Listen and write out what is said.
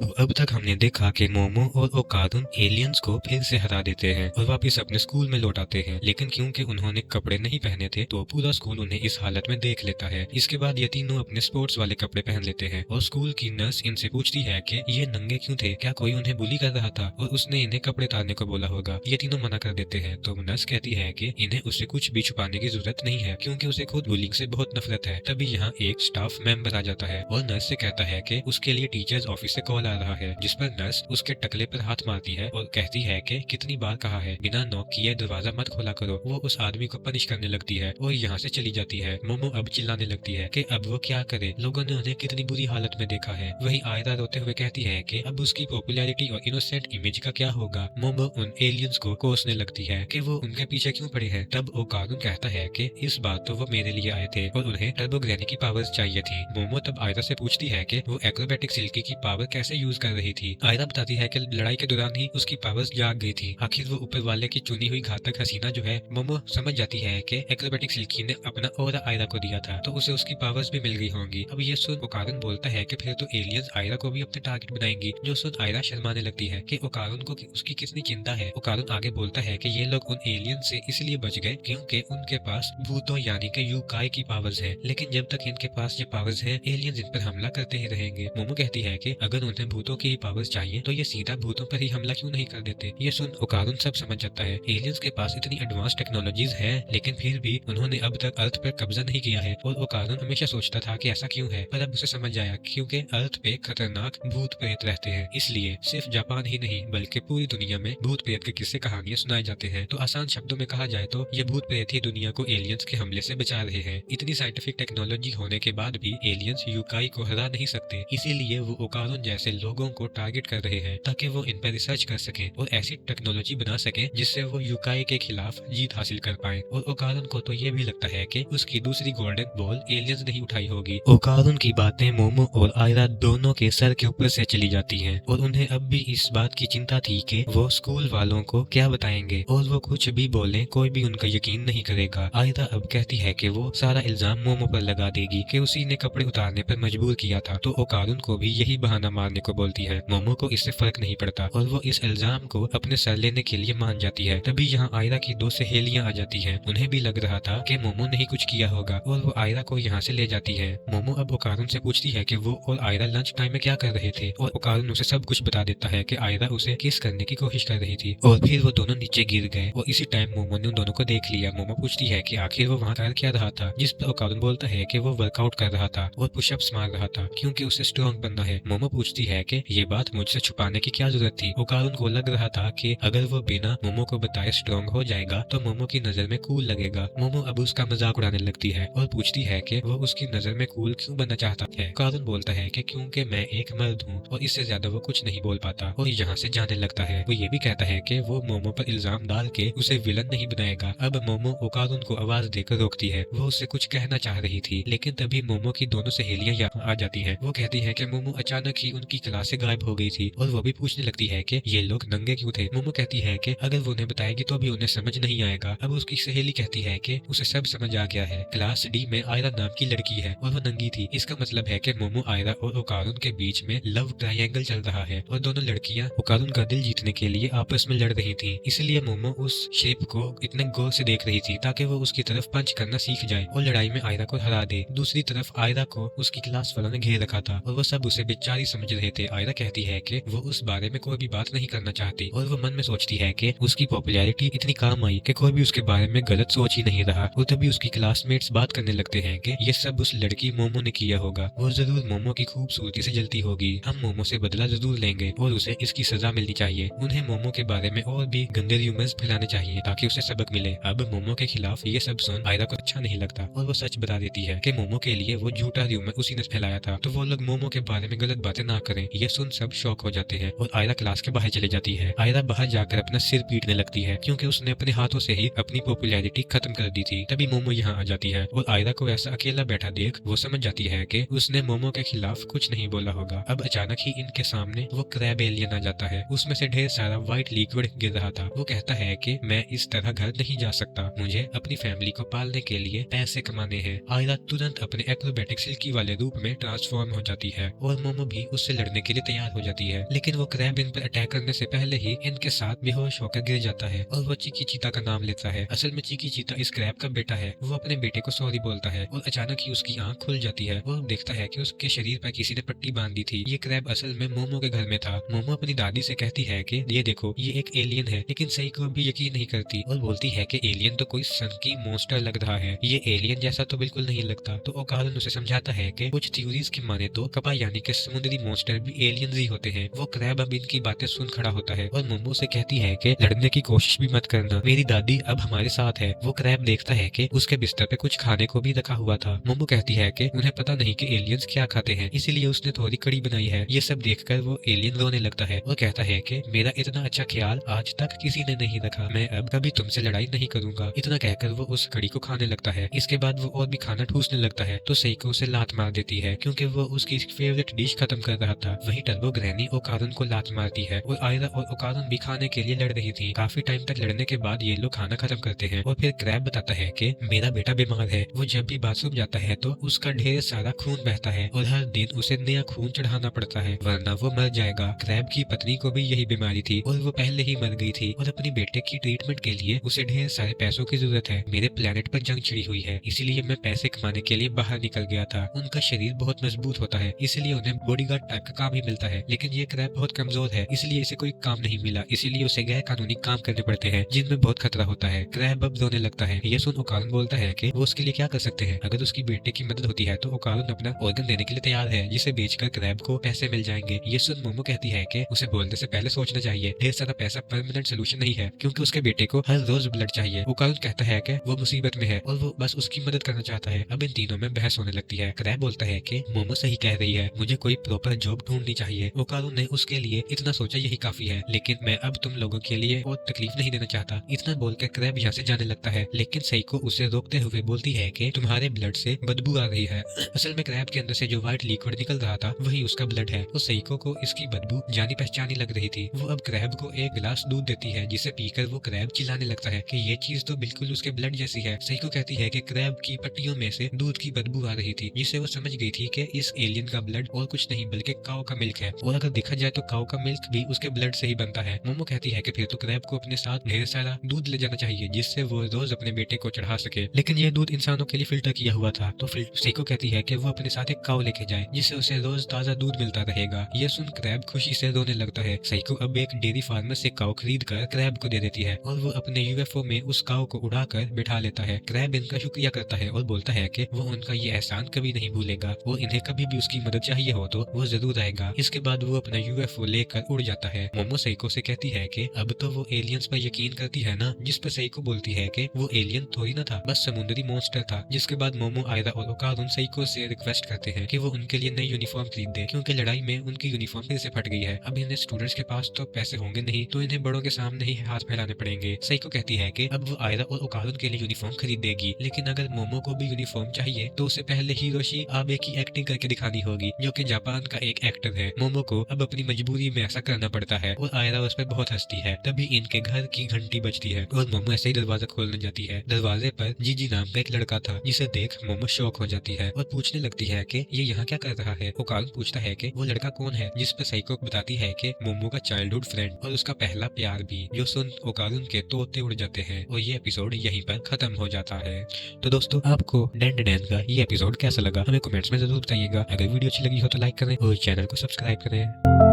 तो अब तक हमने देखा कि मोमो और ओकादुन एलियंस को फिर से हरा देते हैं और वापस अपने स्कूल में लौट आते हैं, लेकिन क्योंकि उन्होंने कपड़े नहीं पहने थे तो पूरा स्कूल उन्हें इस हालत में देख लेता है। इसके बाद ये तीनों अपने स्पोर्ट्स वाले कपड़े पहन लेते हैं और स्कूल की नर्स इनसे पूछती है कि ये नंगे क्यों थे, क्या कोई उन्हें बुली कर रहा था और उसने इन्हें कपड़े उतारने को बोला होगा। ये तीनों मना कर देते हैं तो नर्स कहती है कि इन्हें उससे कुछ भी छुपाने की जरूरत नहीं है क्योंकि उसे खुद बुलिंग से बहुत नफरत है। तभी यहाँ एक स्टाफ मेंबर आ जाता है और नर्स से कहता है कि उसके लिए टीचर्स ऑफिस से कॉल आ रहा है, जिस पर नर्स उसके टकले पर हाथ मारती है और कहती है कि कितनी बार कहा है बिना नॉक किए दरवाजा मत खोला करो। वो उस आदमी को पनिश करने लगती है और यहाँ से चली जाती है। मोमो अब चिल्लाने लगती है कि अब वो क्या करे, लोगों ने उन्हें कितनी बुरी हालत में देखा है। वही आयरा रोते हुए कहती है कि अब उसकी पॉपुलैरिटी और इनोसेंट इमेज का क्या होगा। मोमो उन एलियंस को कोसने लगती है कि वो उनके पीछे क्यों पड़े हैं। तब ओकागुन कहता है कि इस बार तो वो मेरे लिए आए थे और उन्हें टर्बो ग्रैनी की पावर्स चाहिए थी। मोमो तब आयरा से पूछती है कि वो एक्रोबैटिक सिल्की की पावर कैसे यूज कर रही थी। आयरा बताती है कि लड़ाई के दौरान ही उसकी पावर्स जाग गई थी। आखिर वो ऊपर वाले की चुनी हुई घातक हसीना जो है। मोमो समझ जाती है कि एक्रोबैटिक सिल्की ने अपना ऑरा आयरा को दिया था तो उसे उसकी पावर्स भी मिल गई होंगी। अब ये सुन ओकागुन बोलता है कि फिर तो एलियंस आयरा को भी अपने टारगेट बनाएंगी। जो सुन आयरा शर्माने लगती है कि ओकागुन को उसकी कितनी चिंता है। ओकागुन आगे बोलता है कि ये लोग उन एलियन से इसलिए बच गए क्योंकि उनके पास भूतों यानी कि यूकाई की पावर्स है, लेकिन जब तक इनके पास ये पावर्स है एलियंस इन पर हमला करते ही रहेंगे। मोमो कहती है कि अगर उन्हें भूतों की ही पावर्स चाहिए तो ये सीधा भूतों पर ही हमला क्यों नहीं कर देते। ये सुन ओकागुन सब समझ जाता है। एलियंस के पास इतनी एडवांस टेक्नोलॉजीज है लेकिन फिर भी उन्होंने अब तक अर्थ पर कब्जा नहीं किया है और ओकागुन हमेशा सोचता था कि ऐसा क्यों है, पर अब उसे समझ आया क्योंकि अर्थ पे खतरनाक भूत प्रेत रहते हैं, इसलिए सिर्फ जापान ही नहीं बल्कि पूरी दुनिया में भूत प्रेत के किस्से कहानियां सुनाए जाते हैं। तो आसान शब्दों में कहा जाए तो ये भूत प्रेत ही दुनिया को एलियंस के हमले से बचा रहे हैं। इतनी साइंटिफिक टेक्नोलॉजी होने के बाद भी एलियंस यूकाई को हरा नहीं सकते, इसीलिए वो ओकागुन जैसे लोगों को टारगेट कर रहे हैं ताकि वो इन पर रिसर्च कर सकें और ऐसी टेक्नोलॉजी बना सकें जिससे वो यूकाई के खिलाफ जीत हासिल कर पाए। और ओकागुन को तो ये भी लगता है कि उसकी दूसरी गोल्डन बॉल एलियंस नहीं उठाई होगी। ओकागुन की बातें मोमो और आयरा दोनों के सर के ऊपर से चली जाती हैं और उन्हें अब भी इस बात की चिंता थी कि वो स्कूल वालों को क्या बताएंगे और वो कुछ भी बोले कोई भी उनका यकीन नहीं करेगा। आयरा अब कहती है कि वो सारा इल्जाम मोमो पर लगा देगी कि उसी ने कपड़े उतारने पर मजबूर किया था, तो ओकागुन को भी यही बहाना मारने को बोलती है। मोमो को इससे फर्क नहीं पड़ता और वो इस इल्जाम को अपने सर लेने के लिए मान जाती है। तभी यहाँ आयरा की दो सहेलियां आ जाती हैं। उन्हें भी लग रहा था कि मोमो ने ही कुछ किया होगा और वो आयरा को यहाँ से ले जाती है। मोमो अब ओकागुन से पूछती है कि वो और आयरा लंच टाइम में क्या कर रहे थे और ओकागुन उसे सब कुछ बता देता है कि आयरा उसे किस करने की कोशिश कर रही थी और फिर वो दोनों नीचे गिर गए और इसी टाइम मोमो ने उन दोनों को देख लिया। मोमो पूछती है कि आखिर वो वहाँ कर क्या रहा था, जिस पर ओकागुन बोलता है कि वो वर्कआउट कर रहा था और पुशअप्स मार रहा था क्योंकि उसे स्ट्रॉन्ग बनना है। मोमो पूछती है कि ये बात मुझसे छुपाने की क्या जरूरत थी। ओकागुन को लग रहा था कि अगर वो बिना मोमो को बताए स्ट्रॉन्ग हो जाएगा तो मोमो की नजर में कूल लगेगा। मोमो अब उसका मजाक उड़ाने लगती है और पूछती है कि वो उसकी नजर में कूल क्यों बनना चाहता है। ओकागुन बोलता है कि क्योंकि मैं एक मर्द हूँ और इससे ज्यादा वो कुछ नहीं बोल पाता और यहाँ से जाने लगता है। वो ये भी कहता है कि वो मोमो पर इल्जाम डाल के उसे विलन नहीं बनाएगा। अब मोमो ओकागुन को आवाज देकर रोकती है। वो उससे कुछ कहना चाह रही थी लेकिन तभी मोमो की दोनों सहेलियां यहाँ आ जाती हैं। वो कहती है कि मोमो अचानक ही उनकी क्लास से गायब हो गई थी और वो भी पूछने लगती है कि ये लोग नंगे क्यों थे। मोमो कहती है कि अगर वो उन्हें बताएगी तो भी उन्हें समझ नहीं आएगा। अब उसकी सहेली कहती है कि उसे सब समझ आ गया है, क्लास डी में आयरा नाम की लड़की है और वो नंगी थी। इसका मतलब है कि मोमो आयरा और ओकागुन के बीच में लव ट्रायंगल चल रहा है और दोनों लड़कियां ओकागुन का दिल जीतने के लिए आपस में लड़ रही थी। इसलिए मोमो उस शेप को इतने गौर से देख रही थी ताकि वो उसकी तरफ पंच करना सीख जाए और लड़ाई में आयरा को हरा दे। दूसरी तरफ आयरा को उसकी क्लास वालों ने घेर रखा था और वो सब उसे बेचारी समझ रहे थे। आयरा कहती है कि वो उस बारे में कोई भी बात नहीं करना चाहती और वो मन में सोचती है कि उसकी पॉपुलैरिटी इतनी काम आई कि कोई भी उसके बारे में गलत सोच ही नहीं रहा। और तभी उसकी क्लासमेट्स बात करने लगते हैं कि ये सब उस लड़की मोमो ने किया होगा, वो जरूर मोमो की खूबसूरती से जलती होगी, हम मोमो से बदला जरूर लेंगे और उसे इसकी सजा मिलनी चाहिए। उन्हें मोमो के बारे में और भी गंदे र्यूमर्स फैलाने चाहिए ताकि उसे सबक मिले। अब मोमो के खिलाफ ये सब सुन आयरा को अच्छा नहीं लगता और वो सच बता देती है कि मोमो के लिए वो झूठा र्यूमर उसी ने फैलाया था, तो वो लोग मोमो के बारे में गलत बातें ना करें। ये सुन सब शॉक हो जाते हैं और आयरा क्लास के बाहर चली जाती है। आयरा बाहर जाकर अपना सिर पीटने लगती है क्योंकि उसने अपने हाथों से ही अपनी पॉपुलैरिटी खत्म कर दी थी। तभी मोमो यहाँ आ जाती है और आयरा को ऐसा अकेला बैठा देख वो समझ जाती है कि उसने मोमो के खिलाफ कुछ नहीं बोला होगा। अब अचानक ही इनके सामने वो क्रैब एलियन आ जाता है, उसमें से ढेर सारा व्हाइट लिक्विड गिर रहा था। वो कहता है कि मैं इस तरह घर नहीं जा सकता, मुझे अपनी फैमिली को पालने के लिए पैसे कमाने हैं। आयरा तुरंत अपने एक्रोबैटिक सिल्की वाले रूप में ट्रांसफॉर्म हो जाती है और मोमो भी उससे लड़ने के लिए तैयार हो जाती है, लेकिन वो क्रैब इन पर अटैक करने से पहले ही इनके साथ बेहोश होकर गिर जाता है और वो चिकी चीता का नाम लेता है। असल में चिकी चीता इस क्रैब का बेटा है। वो अपने बेटे को सॉरी बोलता है और अचानक ही उसकी आंख खुल जाती है। वो देखता है कि उसके शरीर पर किसी ने पट्टी बांध दी थी। ये क्रैब असल में मोमो के घर में था। मोमो अपनी दादी से कहती है कि ये देखो, ये एक एलियन है, लेकिन सही को भी यकीन नहीं करती और बोलती है कि एलियन तो कोई सनकी मॉन्स्टर लग रहा है, ये एलियन जैसा तो बिल्कुल नहीं लगता। तो ओकारुन उसे समझाता है कि कुछ थ्योरीज की माने तो कपा यानी कि समुद्री मॉन्स्टर भी एलियंस ही होते हैं। वो क्रैब अब इनकी बातें सुन खड़ा होता है और मोमो से कहती है कि लड़ने की कोशिश भी मत करना, मेरी दादी अब हमारे साथ है। वो क्रैब देखता है कि उसके बिस्तर पे कुछ खाने को भी रखा हुआ था। मोमो कहती है कि उन्हें पता नहीं कि एलियंस क्या खाते हैं, इसीलिए उसने थोड़ी कड़ी बनाई है। ये सब देखकर वो एलियन रोने लगता है और कहता है कि मेरा इतना अच्छा ख्याल आज तक किसी ने नहीं रखा, मैं अब कभी तुमसे लड़ाई नहीं करूंगा। इतना कहकर वो उस कड़ी को खाने लगता है। इसके बाद वो और भी खाना ठूसने लगता है तो सेइको उसे लात मार देती है क्योंकि वो उसकी फेवरेट डिश खत्म कर रहा था। वहीं टर्बो ग्रैनी ओकारुन को लात मारती है और आयरा और ओकारुन भी खाने के लिए लड़ रही थी। काफी टाइम तक लड़ने के बाद ये लोग खाना खत्म करते हैं और फिर क्रैब बताता है कि मेरा बेटा बीमार है। वो जब भी बाथरूम जाता है तो उसका ढेर सारा खून बहता है और हर दिन उसे नया खून चढ़ाना पड़ता है वरना वो मर जाएगा। क्रैब की पत्नी को भी यही बीमारी थी और वो पहले ही मर गई थी और अपनी बेटे की ट्रीटमेंट के लिए उसे ढेर सारे पैसों की जरूरत है। मेरे प्लेनेट पर जंग छिड़ी हुई है, इसीलिए मैं पैसे कमाने के लिए बाहर निकल गया था। उनका शरीर बहुत मजबूत होता है, इसलिए उन्हें बॉडीगार्ड टाइप का काम ही मिलता है, लेकिन ये क्रैब बहुत कमजोर है, इसलिए इसे कोई काम नहीं मिला, इसीलिए उसे गैर कानूनी काम करने पड़ते हैं जिनमें बहुत खतरा होता है। क्रैब अब रोने लगता है। ये सुन ओकारुन बोलता है कि वो उसके लिए क्या कर सकते हैं। अगर उसकी बेटे की मदद होती है तो ओकारुन अपना ऑर्गन देने के लिए तैयार है, जिसे बेचकर क्रैब को पैसे मिल जाएंगे। ये सुन मोमो कहती है कि उसे बोलने से पहले सोचना चाहिए, ढेर सारा पैसा परमानेंट सोल्यूशन नहीं है क्योंकि उसके बेटे को हर रोज ब्लड चाहिए। ओकारुन कहता है कि वो मुसीबत में है और वो बस उसकी मदद करना चाहता है। अब इन तीनों में बहस होने लगती है। क्रैब बोलता है कि मोमो सही कह रही है, मुझे कोई प्रॉपर जॉब ढूंढनी चाहिए। ओकारुन ने उसके लिए इतना सोचा यही काफी है, लेकिन मैं अब तुम लोगों के लिए और तकलीफ नहीं देना चाहता। इतना बोलकर क्रैब यहाँ से जाने लगता है, लेकिन सेइको उसे रोकते हुए बोलती है कि तुम्हारे ब्लड से बदबू आ रही है। असल में क्रैब के अंदर से जो व्हाइट लिक्विड निकल रहा था वही उसका ब्लड है। तो सेइको को इसकी बदबू जानी पहचानी लग रही थी। वो अब क्रैब को एक गिलास दूध देती है, जिसे पीकर वो क्रैब चिल्लाने लगता है कि ये चीज तो बिल्कुल उसके ब्लड जैसी है। सेइको कहती है कि क्रैब की पट्टियों में से दूध की बदबू आ रही थी, जिससे वो समझ गई थी कि इस एलियन का ब्लड और कुछ नहीं बल्कि काऊ का मिल्क है, और अगर देखा जाए तो काऊ का मिल्क भी उसके ब्लड से ही बनता है। मोमो कहती है कि फिर तो क्रैब को अपने साथ ढेर सारा दूध ले जाना चाहिए, जिससे वो रोज अपने बेटे को चढ़ा सके, लेकिन ये दूध इंसानों के लिए फिल्टर किया हुआ था। तो फिर सेइको कहती है कि वो अपने साथ एक काऊ लेके जाए, जिससे उसे रोज ताजा दूध मिलता रहेगा। ये सुन क्रैब खुशी से रोने लगता है। सेइको अब एक डेयरी फार्मर से काऊ खरीद कर क्रैब को दे देती है और वो अपने यूएफओ में उस काऊ को उड़ाकर बिठा लेता है। क्रैब इनका शुक्रिया करता है और बोलता है कि वो उनका ये एहसान कभी नहीं भूलेगा और इन्हें कभी भी उसकी मदद चाहिए हो तो वो जरूर आएगा। इसके बाद वो अपना यूएफओ लेकर उड़ जाता है। मोमो सेइको से कहती है कि अब तो वो एलियंस पर यकीन करती है ना, जिस पर सेइको बोलती है कि वो एलियन थोड़ी ना था, बस समुद्री मॉन्स्टर था। जिसके बाद मोमो, आयरा और ओकारुन सेइको से रिक्वेस्ट करते हैं कि वो उनके लिए नई यूनिफॉर्म खरीद दे, क्योंकि लड़ाई में उनकी यूनिफॉर्म फिर से फट गई है। अब इन्हें स्टूडेंट्स के पास तो पैसे होंगे नहीं, तो इन्हें बड़ों के सामने ही हाथ फैलाने पड़ेंगे। सेइको कहती है कि अब वो आयरा और ओकारुन के लिए यूनिफॉर्म खरीद देगी, लेकिन अगर मोमो को भी यूनिफॉर्म चाहिए तो उसे पहले हिरोशी आबे की एक्टिंग करके दिखानी होगी, जो कि जापान का एक एक्टर है। मोमो को अब अपनी मजबूरी में ऐसा करना पड़ता है और आयरा उस पर बहुत हंसती है। तभी इनके घर की घंटी बजती है और मोमो ऐसे ही दरवाजा खोलने जाती है। दरवाजे पर जीजी नाम का एक लड़का था, जिसे देख मोमो शॉक हो जाती है और पूछने लगती है कि ये यहाँ क्या कर रहा है। ओकारुन पूछता है कि वो लड़का कौन है, जिस पर सेइको बताती है कि मोमो का चाइल्डहुड फ्रेंड और उसका पहला प्यार भी। जो सुन ओकारुन के तोते उड़ जाते हैं और ये एपिसोड यहीं पर खत्म हो जाता है। तो दोस्तों, आपको डैन डैन का ये एपिसोड कैसा लगा हमें कमेंट्स में जरूर बताइएगा। अगर वीडियो अच्छी लगी हो तो लाइक करें और चैनल को सब्सक्राइब करें।